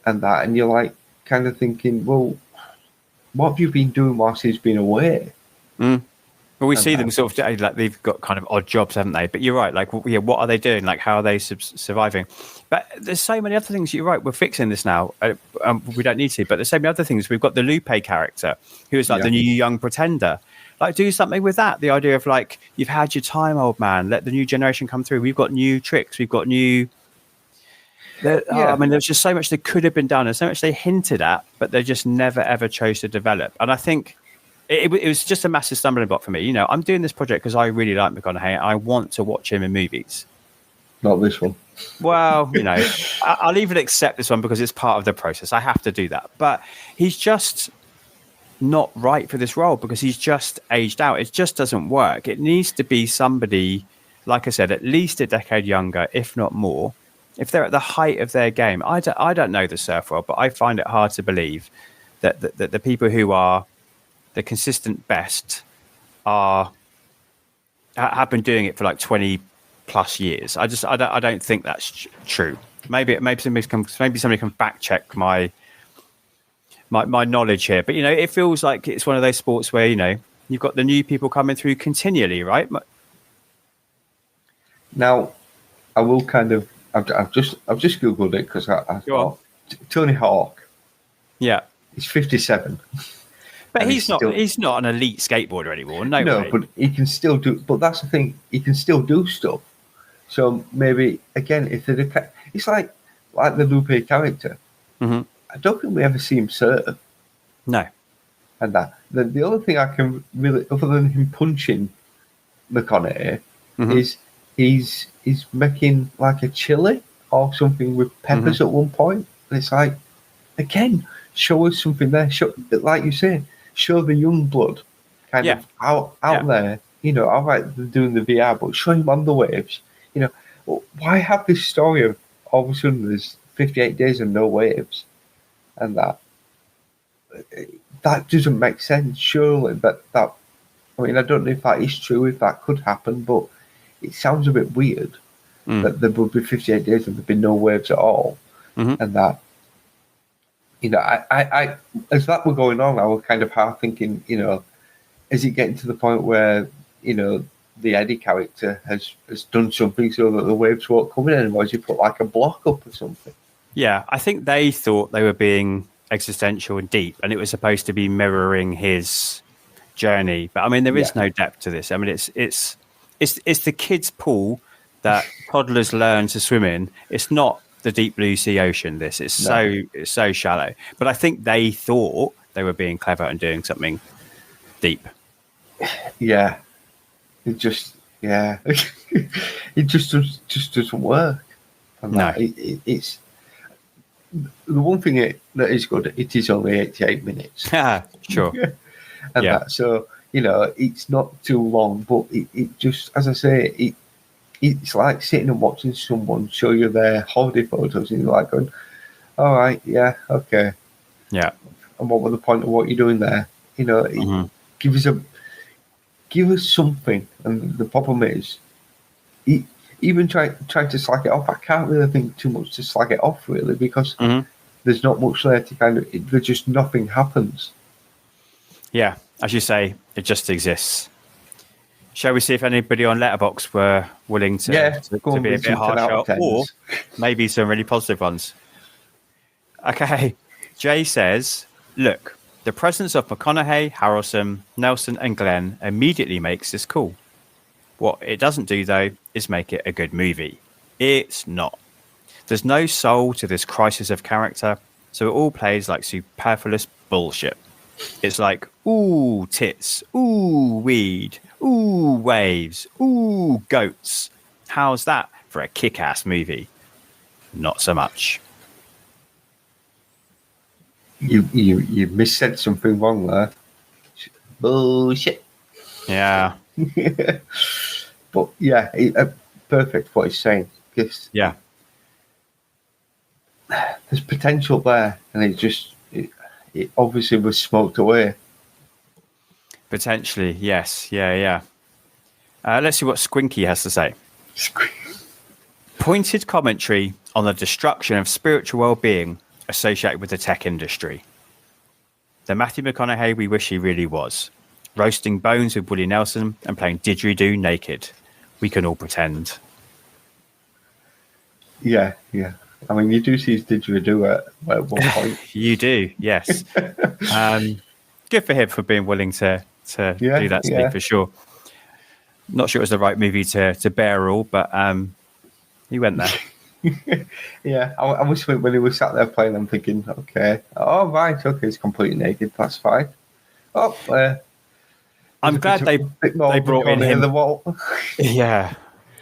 And you're like kind of thinking, well, what have you been doing whilst he's been away? Well, we see them sort of like they've got kind of odd jobs, haven't they? But you're right. Like, what are they doing? Like, how are they surviving? But there's so many other things. You're right. We're fixing this now. We don't need to. But there's so many other things. We've got the Lupe character, who is like the new young pretender. Like, do something with that. The idea of like, you've had your time, old man. Let the new generation come through. We've got new tricks. We've got new. I mean, there's just so much that could have been done and so much they hinted at, but they just never, ever chose to develop. And I think it was just a massive stumbling block for me. You know, I'm doing this project because I really like McConaughey. I want to watch him in movies. Not this one. Well, you know, I'll even accept this one because it's part of the process. I have to do that. But he's just not right for this role because he's just aged out. It just doesn't work. It needs to be somebody, like I said, at least a decade younger, if not more. If they're at the height of their game, I don't know the surf world, but I find it hard to believe that the people who are the consistent best have been doing it for like 20 plus years. I don't think that's true. Maybe somebody can fact check my knowledge here, but you know, it feels like it's one of those sports where, you know, you've got the new people coming through continually, right? Now, I will kind of. I've just googled it because I thought Tony Hawk. Yeah, he's 57. But he's not an elite skateboarder anymore. No, but he can still do. But that's the thing. He can still do stuff. So maybe again, if it's like the Lupe character. Mm-hmm. I don't think we ever see him serve. No. And that the other thing I can really, other than him punching McConaughey, is he's making like a chili or something with peppers at one point. And it's like, again, show us something there. Show, like you say, show the young blood kind of out there. You know, all right, they're doing the VR, but show him on the waves. You know, why have this story of all of a sudden there's 58 days and no waves? And that doesn't make sense, surely. But I mean, I don't know if that is true, if that could happen, but it sounds a bit weird that there would be 58 days and there'd be no waves at all. And that, you know, I as that were going on, I was kind of half thinking, you know, is it getting to the point where, you know, the Eddie character has done something so that the waves won't come in anymore? Has he put like a block up or something? Yeah, I think they thought they were being existential and deep, and it was supposed to be mirroring his journey. But I mean, there is no depth to this. I mean, it's the kids' pool that toddlers learn to swim in. It's not the deep blue sea ocean. It's so shallow. But I think they thought they were being clever and doing something deep. Yeah, it just it just doesn't work. And no, it's the one thing that is good. It is only 88 minutes. Sure. And that, so you know, it's not too long, but it just, as I say, it's like sitting and watching someone show you their holiday photos, and you're like going, all right, yeah, okay, yeah. And what was the point of what you're doing there? You know, give us something. And the problem is, even try to slag it off. I can't really think too much to slag it off, really, because there's not much there to kind of. There's just nothing happens. Yeah, as you say, it just exists. Shall we see if anybody on Letterboxd were willing to be a bit harsher, or maybe some really positive ones? Okay, Jay says, look, the presence of McConaughey, Harrelson, Nelson, and Glenn immediately makes this cool. What it doesn't do, though, is make it a good movie. It's not. There's no soul to this crisis of character, so it all plays like superfluous bullshit. It's like, ooh, tits, ooh, weed, ooh, waves, ooh, goats. How's that for a kick-ass movie? Not so much. You missaid something wrong there. Bullshit. Yeah. But yeah, perfect what he's saying. Because there's potential there, and it obviously was smoked away. Potentially, yes. Yeah. Let's see what Squinky has to say. Pointed commentary on the destruction of spiritual well-being associated with the tech industry. The Matthew McConaughey we wish he really was. Roasting bones with Willie Nelson and playing didgeridoo naked. We can all pretend. Yeah. I mean, you do see his didgeridoo at one point. You do, yes. Good for him for being willing to do that to me, for sure. Not sure it was the right movie to bear all, but he went there. Yeah, I was when he was sat there playing. I'm thinking, okay, oh right, okay, he's completely naked. That's fine. Oh, I'm glad they brought in him. The wall. Yeah.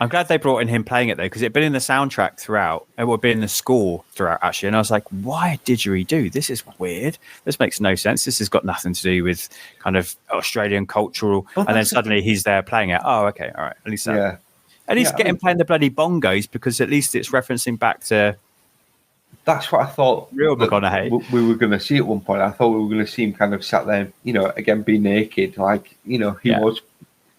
I'm glad they brought in him playing it though, because it'd been in the soundtrack throughout. It would be in the score throughout actually, and I was like, "Why didgeridoo? This is weird. This makes no sense. This has got nothing to do with kind of Australian cultural." And then suddenly he's there playing it. Oh, okay, all right. At least that. At least get him playing the bloody bongos, because at least it's referencing back to. That's what I thought. Real McConaughey. We were going to see at one point. I thought we were going to see him kind of sat there, again, be naked, like he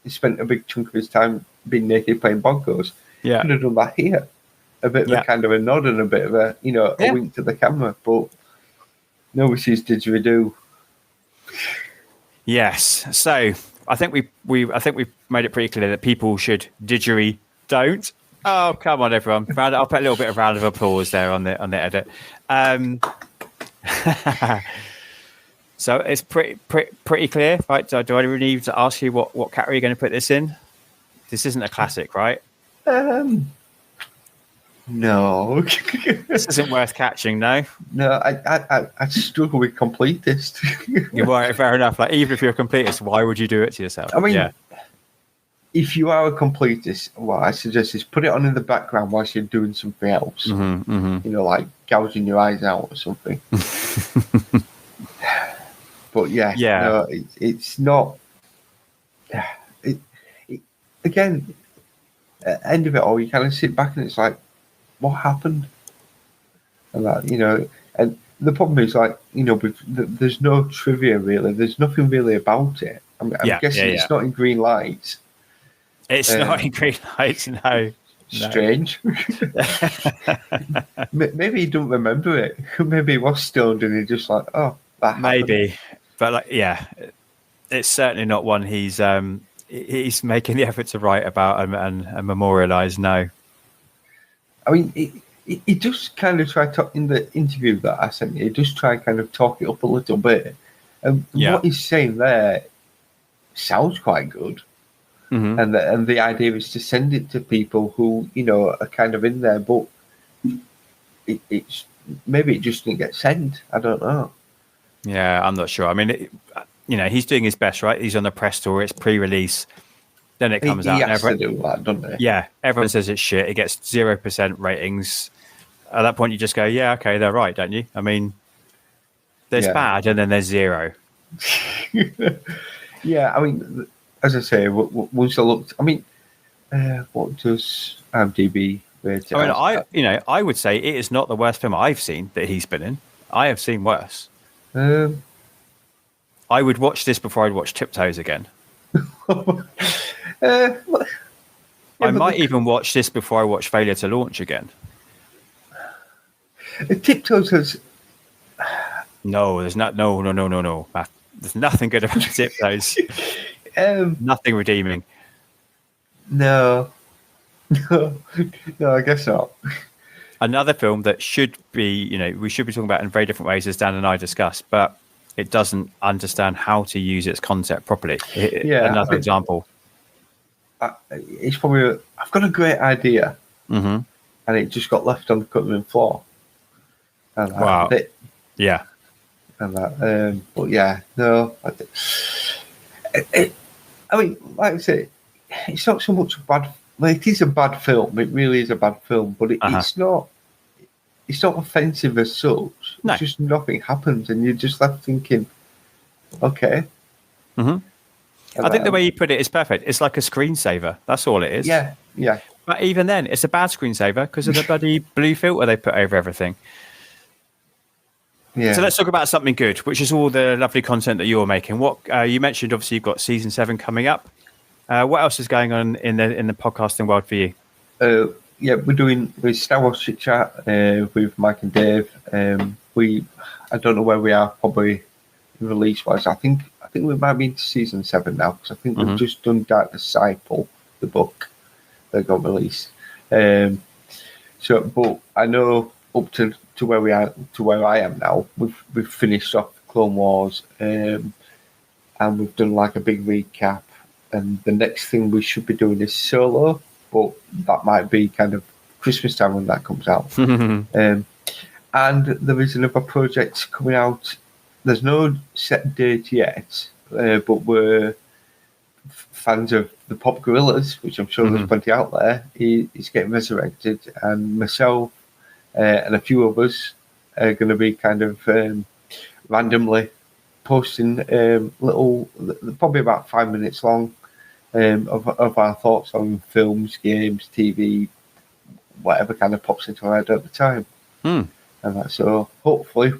spent a big chunk of his time being naked playing bongos. Yeah. Could have done that here. A bit of a kind of a nod and a bit of a, a wink to the camera. But no, we see his didgeridoo. Yes. So I think we've made it pretty clear that people should don't. Oh, come on, everyone! I'll put a little bit of round of applause there on the edit. So it's pretty clear, right? Do I really need to ask you what category you're going to put this in? This isn't a classic, right? No. This isn't worth catching, no? No, I struggle with completist. You're right, fair enough. Like, even if you're a completist, why would you do it to yourself? I mean, if you are a completist, what I suggest is put it on in the background whilst you're doing something else. Like gouging your eyes out or something. But no, it's not. Again, at the end of it all, you kind of sit back and it's like, what happened? And that, and the problem is like, there's no trivia really. There's nothing really about it. I'm guessing it's not in green lights. It's not in green lights, no. Strange. Maybe he don't remember it. Maybe he was stoned and he just like, that happened. Maybe. But like, it's certainly not one he's making the effort to write about and memorialize. No, I mean, he just kind of try to, in the interview that I sent you, he just try and kind of talk it up a little bit. And what he's saying there sounds quite good. And the idea is to send it to people who are kind of in there, but it's maybe it just didn't get sent. I don't know. Yeah, I'm not sure. I mean, he's doing his best, right? He's on the press tour. It's pre-release. Then it comes out. He has to do that, doesn't he? Yeah, everyone says it's shit. It gets 0% ratings. At that point, you just go, yeah, okay, they're right, don't you? I mean, there's bad and then there's zero. Yeah, I mean, as I say, once I looked, I mean, what does IMDb rate? I mean, I would say it is not the worst film I've seen that he's been in. I have seen worse. I would watch this before I'd watch Tiptoes again. I might even watch this before I watch Failure to Launch again. Tiptoes has... No, there's not. No. Matt, there's nothing good about Tiptoes. Nothing redeeming. No, I guess not. Another film that should be, we should be talking about in very different ways, as Dan and I discussed, but it doesn't understand how to use its concept properly. Another example. It's probably I've got a great idea, and it just got left on the cutting room floor. And wow. Yeah. And that, but yeah, no. I mean, like I say, it's not so much a bad. Well, it is a bad film. It really is a bad film, but it's not. It's not offensive as such. No. It's just nothing happens, and you're just left thinking, okay. I think the way you put it is perfect. It's like a screensaver. That's all it is. Yeah. But even then, it's a bad screensaver because of the bloody blue filter they put over everything. Yeah. So let's talk about something good, which is all the lovely content that you're making. What you mentioned, obviously, you've got season 7 coming up. What else is going on in the podcasting world for you? We're doing with Star Wars Chit-Chat with Mike and Dave. I don't know where we are probably release-wise. I think we might be into season 7 now, because I think we've just done Dark Disciple, the book that got released. But I know up to where I am now, we've finished off Clone Wars, and we've done like a big recap. And the next thing we should be doing is Solo, but that might be kind of Christmas time when that comes out. And there is another project coming out. There's no set date yet, but we're fans of the Pop Gorillas, which I'm sure there's plenty out there. He's getting resurrected, and myself and a few others are going to be kind of randomly posting little, probably about 5 minutes long, of our thoughts on films, games, TV, whatever kind of pops into our head at the time. And that, so hopefully,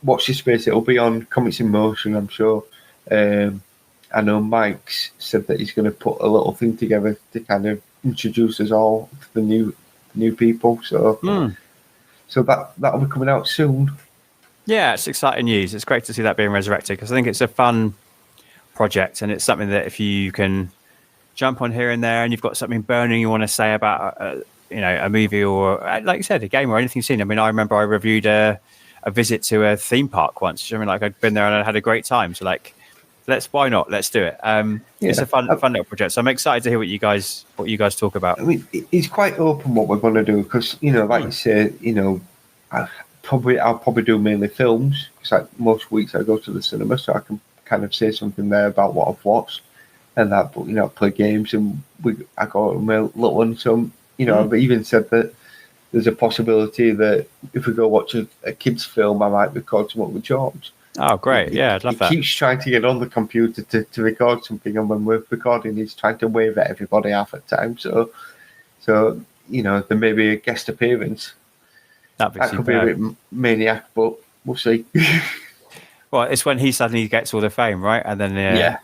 watch this space. It'll be on Comics in Motion, I'm sure. I know Mike's said that he's going to put a little thing together to kind of introduce us all to the new people. So, so that'll be coming out soon. Yeah, it's exciting news. It's great to see that being resurrected, because I think it's a fun project, and it's something that if you can jump on here and there, and you've got something burning you want to say about a movie, or like you said, a game or anything you've seen. I mean, I remember I reviewed a visit to a theme park once. I mean, like, I'd been there and I had a great time. So like, why not? Let's do it. It's a fun little project. So I'm excited to hear what you guys talk about. I mean, it's quite open what we're going to do, because like you say, I'll probably do mainly films, because like most weeks I go to the cinema, so I can kind of say something there about what I've watched and that. But play games, and I got a little one. So I've even said that there's a possibility that if we go watch a kids film, I might record something with George. Oh, great. Yeah, I'd love that. He keeps trying to get on the computer to record something, and when we're recording, he's trying to wave at everybody half the time. So there may be a guest appearance. That could be a bit maniac, but we'll see. Well, it's when he suddenly gets all the fame, right? And then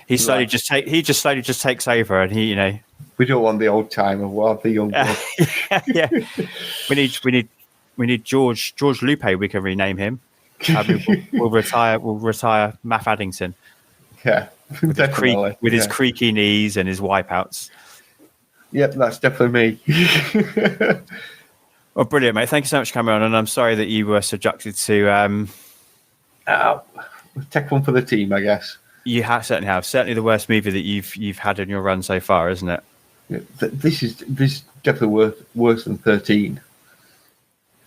he slowly just takes over, and he we don't want the old timer, we'll have the young blood. Yeah. We need George Lupe. We can rename him. We'll retire Maff Addington. Yeah, definitely. With his creaky knees and his wipeouts. Yep, that's definitely me. Well, brilliant, mate. Thank you so much for coming on, and I'm sorry that you were subjected to take one for the team, I guess. You certainly have. Certainly the worst movie that you've had in your run so far, isn't it? Yeah, this is definitely worse than 13.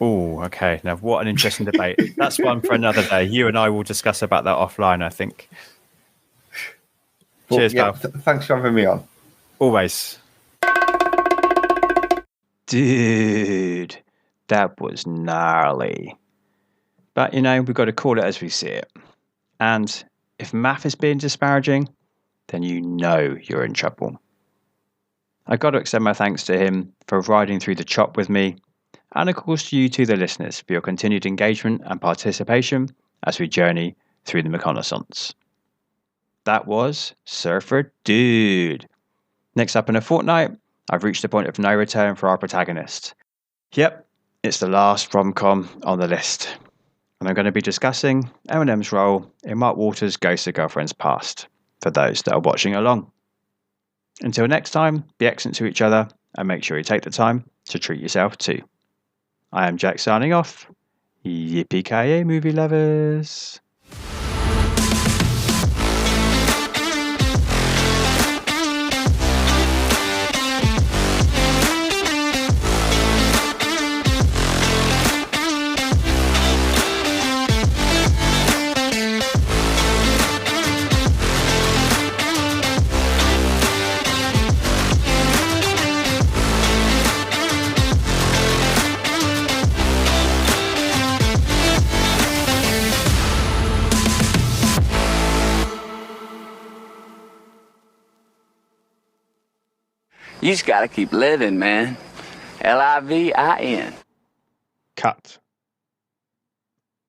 Oh, okay. Now, what an interesting debate. That's one for another day. You and I will discuss about that offline, I think. Cheers, pal. Thanks for having me on. Always. Dude, that was gnarly. But, we've got to call it as we see it. And if Maff is being disparaging, then you're in trouble. I got to extend my thanks to him for riding through the chop with me, and of course to you two, the listeners, for your continued engagement and participation as we journey through the McConaissance. That was Surfer Dude. Next up in a fortnight, I've reached the point of no return for our protagonist. Yep, it's the last rom-com on the list. And I'm going to be discussing Eminem's role in Mark Waters' Ghosts of Girlfriends Past, for those that are watching along. Until next time, be excellent to each other, and make sure you take the time to treat yourself too. I am Jack signing off. Yippee-ki-yay, movie lovers. You just gotta keep living, man. Livin. Cut.